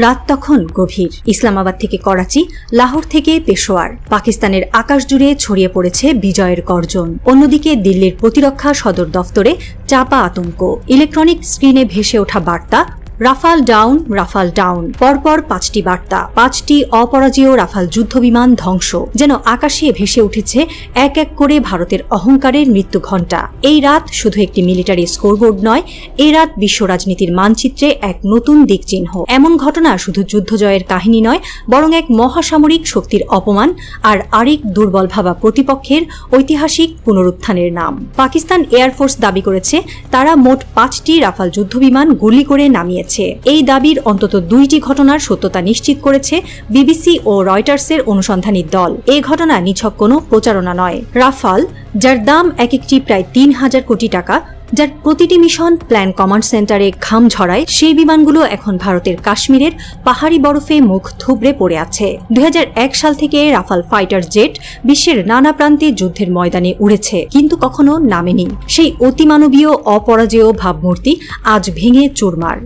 রাত তখন গভীর। ইসলামাবাদ থেকে করাচি, লাহোর থেকে পেশোয়ার, পাকিস্তানের আকাশ জুড়ে ছড়িয়ে পড়েছে বিজয়ের গর্জন। অন্যদিকে দিল্লির প্রতিরক্ষা সদর দফতরে চাপা আতঙ্ক। ইলেকট্রনিক স্ক্রিনে ভেসে ওঠা বার্তা, রাফাল ডাউন, রাফাল ডাউন। পরপর 5টি বার্তা, 5টি অপরাজেয় রাফাল যুদ্ধবিমান ধ্বংস। যেন আকাশে ভেসে উঠেছে এক এক করে ভারতের অহংকারের মৃত্যু ঘণ্টা। এই রাত শুধু একটি মিলিটারি স্কোরবোর্ড নয়, এই রাত বিশ্ব রাজনীতির মানচিত্রে এক নতুন দিকচিহ্ন। এমন ঘটনা শুধু যুদ্ধ জয়ের কাহিনী নয়, বরং এক মহাসামরিক শক্তির অপমান আর আরেক দুর্বল ভাবা প্রতিপক্ষের ঐতিহাসিক পুনরুত্থানের নাম। পাকিস্তান এয়ারফোর্স দাবি করেছে তারা মোট 5টি রাফাল যুদ্ধবিমান গুলি করে নামিয়েছে। এই দাবির অন্তত 2টি ঘটনার সত্যতা নিশ্চিত করেছে বিবিসি ও রয়টার্সের অনুসন্ধানী দল। এই ঘটনা নিছক কোনো প্রচারণা নয়। রাফাল, যার দাম এক একটি প্রায় 3000 কোটি টাকা, যার প্রতিটি মিশন প্ল্যান কমান্ড সেন্টারে ঘাম ঝরায়, সেই বিমানগুলো এখন ভারতের কাশ্মীরের পাহাড়ি বরফে মুখ থুবড়ে পড়ে আছে। 2001 সাল থেকে রাফাল ফাইটার জেট বিশ্বের নানা প্রান্তে যুদ্ধের ময়দানে উড়েছে, কিন্তু কখনো নামেনি। সেই অতিমানবীয় অপরাজেয় ভাবমূর্তি আজ ভেঙে চুরমার।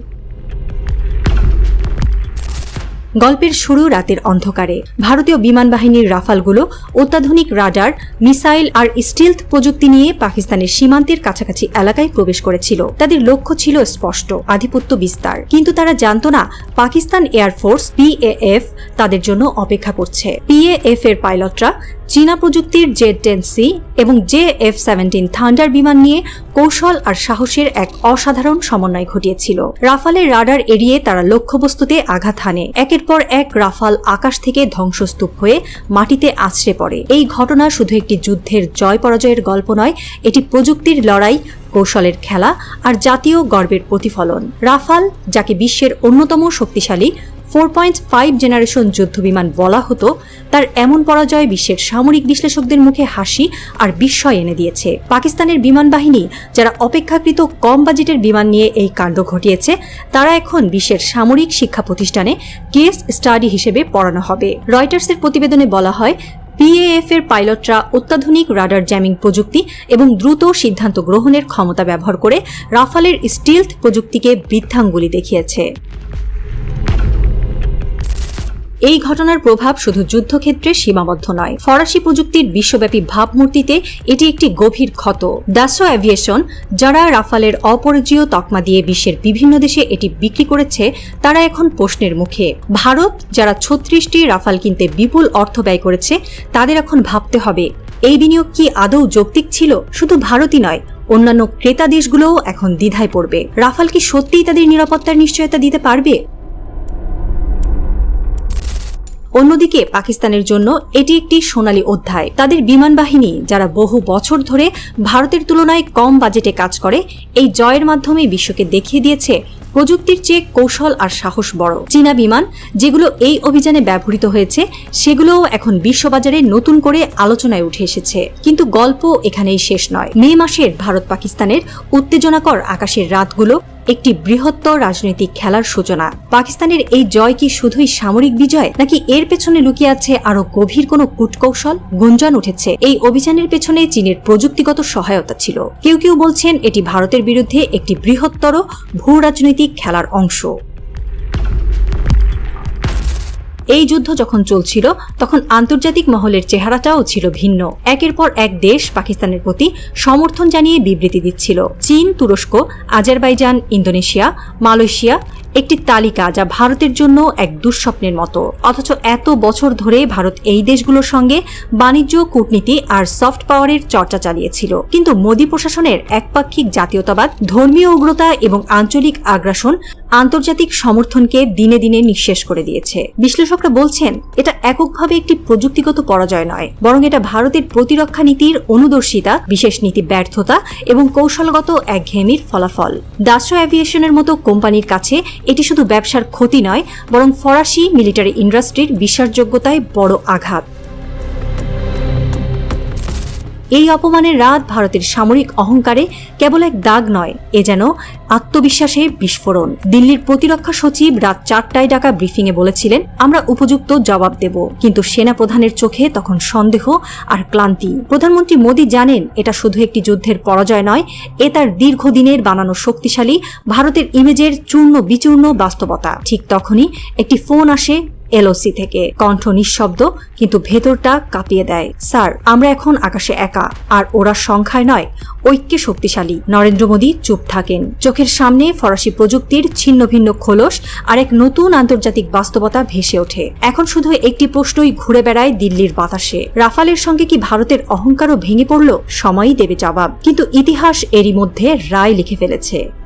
গল্পের শুরু রাতের অন্ধকারে। ভারতীয় বিমান বাহিনীর রাফালগুলো অত্যাধুনিক রাডার, মিসাইল আর স্টিলথ প্রযুক্তি নিয়ে পাকিস্তানের সীমান্তের কাছাকাছি এলাকায় প্রবেশ করেছিল। তাদের লক্ষ্য ছিল স্পষ্ট, আধিপত্য বিস্তার। কিন্তু তারা জানত না পাকিস্তান এয়ারফোর্স PAF তাদের জন্য অপেক্ষা করছে। PAF এর পাইলটরা চীনা প্রযুক্তির Z-10C এবং JF-17 থান্ডার বিমান নিয়ে কৌশল আর সাহসের এক অসাধারণ সমন্বয় ঘটিয়েছিল। রাফালের রাডার এড়িয়ে তারা লক্ষ্যবস্তুতে আঘাত হানে। একের পর এক রাফাল আকাশ থেকে ধ্বংসস্তূপ হয়ে মাটিতে আছড়ে পড়ে। এই ঘটনা শুধু একটি যুদ্ধের জয় পরাজয়ের গল্প নয়, এটি প্রযুক্তির লড়াই, কৌশলের খেলা আর জাতীয় গর্বের প্রতিফলন। রাফাল, যাকে বিশ্বের অন্যতম শক্তিশালী 4.5 জেনারেশন যুদ্ধবিমান বলা হতো, তার এমন পরাজয় বিশ্বের সামরিক বিশ্লেষকদের মুখে হাসি আর বিস্ময় এনে দিয়েছে। পাকিস্তানের বিমান বাহিনী, যারা অপেক্ষাকৃত কম বাজেটের বিমান নিয়ে এই কাণ্ড ঘটিয়েছে, তারা এখন বিশ্বের সামরিক শিক্ষা প্রতিষ্ঠানে কেস স্টাডি হিসেবে পড়ানো হবে। রয়টার্সের প্রতিবেদনে বলা হয়, PAF এর পাইলটরা অত্যাধুনিক রাডার জ্যামিং প্রযুক্তি এবং দ্রুত সিদ্ধান্ত গ্রহণের ক্ষমতা ব্যবহার করে রাফালের স্টিলথ প্রযুক্তিকে বৃদ্ধাঙ্গুলি দেখিয়েছে। এই ঘটনার প্রভাব শুধু যুদ্ধক্ষেত্রে সীমাবদ্ধ নয়, ফরাসি প্রযুক্তির বিশ্বব্যাপী ভাবমূর্তিতে এটি একটি গভীর ক্ষত। দাসো এভিয়েশন, যারা রাফালের অপরাজেয় তকমা দিয়ে বিশ্বের বিভিন্ন দেশে এটি বিক্রি করেছে, তারা এখন প্রশ্নের মুখে। ভারত, যারা 36টি রাফাল কিনতে বিপুল অর্থ ব্যয় করেছে, তাদের এখন ভাবতে হবে এই বিনিয়োগ কি আদৌ যৌক্তিক ছিল। শুধু ভারতই নয়, অন্যান্য ক্রেতা দেশগুলোও এখন দ্বিধায় পড়বে। রাফাল কি সত্যিই তাদের নিরাপত্তার নিশ্চয়তা দিতে পারবে? অন্যদিকে পাকিস্তানের জন্য এটি একটি সোনালী অধ্যায়। তাদের বিমান বাহিনী, যারা বহু বছর ধরে ভারতের তুলনায় কম বাজেটে কাজ করে, এই জয়ের মাধ্যমে বিশ্বকে দেখিয়ে দিয়েছে প্রযুক্তির চেয়ে কৌশল আর সাহস বড়। চীনা বিমান, যেগুলো এই অভিযানে ব্যবহৃত হয়েছে, সেগুলোও এখন বিশ্ববাজারে নতুন করে আলোচনায় উঠে এসেছে। কিন্তু গল্প এখানেই শেষ নয়। মে মাসের ভারত পাকিস্তানের উত্তেজনাকর আকাশের রাতগুলো একটি বৃহত্তর রাজনৈতিক খেলার সূচনা। পাকিস্তানের এই জয় কি শুধুই সামরিক বিজয়, নাকি এর পেছনে লুকিয়ে আছে আরো গভীর কোনো কূটকৌশল? গুঞ্জন উঠেছে এই অভিযানের পেছনে চীনের প্রযুক্তিগত সহায়তা ছিল। কেউ কেউ বলছেন এটি ভারতের বিরুদ্ধে একটি বৃহত্তর ভূ রাজনৈতিক খেলার অংশ। এই যুদ্ধ যখন চলছিল, তখন আন্তর্জাতিক মহলের চেহারাটাও ছিল ভিন্ন। একের পর এক দেশ পাকিস্তানের প্রতি সমর্থন জানিয়ে বিবৃতি দিচ্ছিল। চীন, তুরস্ক, আজারবাইজান, ইন্দোনেশিয়া, মালয়েশিয়া, একটি তালিকা যা ভারতের জন্য এক দুঃস্বপ্নের মতো। অথচ এত বছর ধরে ভারত এই দেশগুলোর সঙ্গে বাণিজ্য, কূটনীতি আর সফট পাওয়ারের চর্চা চালিয়েছিল। কিন্তু মোদী প্রশাসনের একপাক্ষিক জাতীয়তাবাদ, ধর্মীয় উগ্রতা এবং আঞ্চলিক আগ্রাসন আন্তর্জাতিক সমর্থনকে দিনে দিনে নিঃশেষ করে দিয়েছে। বিশ্লেষকরা বলছেন, এটা এককভাবে একটি প্রযুক্তিগত পরাজয় নয়, বরং এটা ভারতের প্রতিরক্ষা নীতির অনুদর্শিতা, বিশেষ নীতি ব্যর্থতা এবং কৌশলগত একঘেয়েমির ফলাফল। দাসো এভিয়েশনের মতো কোম্পানির কাছে এটি শুধু ব্যবসার ক্ষতি নয়, বরং ফরাসি মিলিটারি ইন্ডাস্ট্রির বিশ্বাসযোগ্যতায় বড় আঘাত। এই অপমানের রাত ভারতের সামরিক অহংকারে কেবল এক দাগ নয়, এ যেন আত্মবিশ্বাসের বিস্ফোরণ। দিল্লির প্রতিরক্ষা সচিব রাত 4টায় ডাকা ব্রিফিংয়ে বলেছিলেন, আমরা উপযুক্ত জবাব দেব। কিন্তু সেনা প্রধানের চোখে তখন সন্দেহ আর ক্লান্তি। প্রধানমন্ত্রী মোদী জানেন এটা শুধু একটি যুদ্ধের পরাজয় নয়, এ তার দীর্ঘদিনের বানানো শক্তিশালী ভারতের ইমেজের চূর্ণ বিচূর্ণ বাস্তবতা। ঠিক তখনই একটি ফোন আসে এলওসি থেকে। কণ্ঠ নিঃশব্দ, কিন্তু ভেতরটা কাঁপিয়ে দেয়। স্যার, আমরা এখন আকাশে একা, আর ওরা সংখ্যায় নয়, ঐক্যে শক্তিশালী। নরেন্দ্র মোদী চুপ থাকেন। চোখের সামনে ফরাসি প্রযুক্তির ছিন্ন ভিন্ন খোলস আর এক নতুন আন্তর্জাতিক বাস্তবতা ভেসে ওঠে। এখন শুধু একটি প্রশ্নই ঘুরে বেড়ায় দিল্লির বাতাসে, রাফালের সঙ্গে কি ভারতের অহংকারও ভেঙে পড়ল? সময়ই দেবে জবাব। কিন্তু ইতিহাস এরই মধ্যে রায় লিখে ফেলেছে।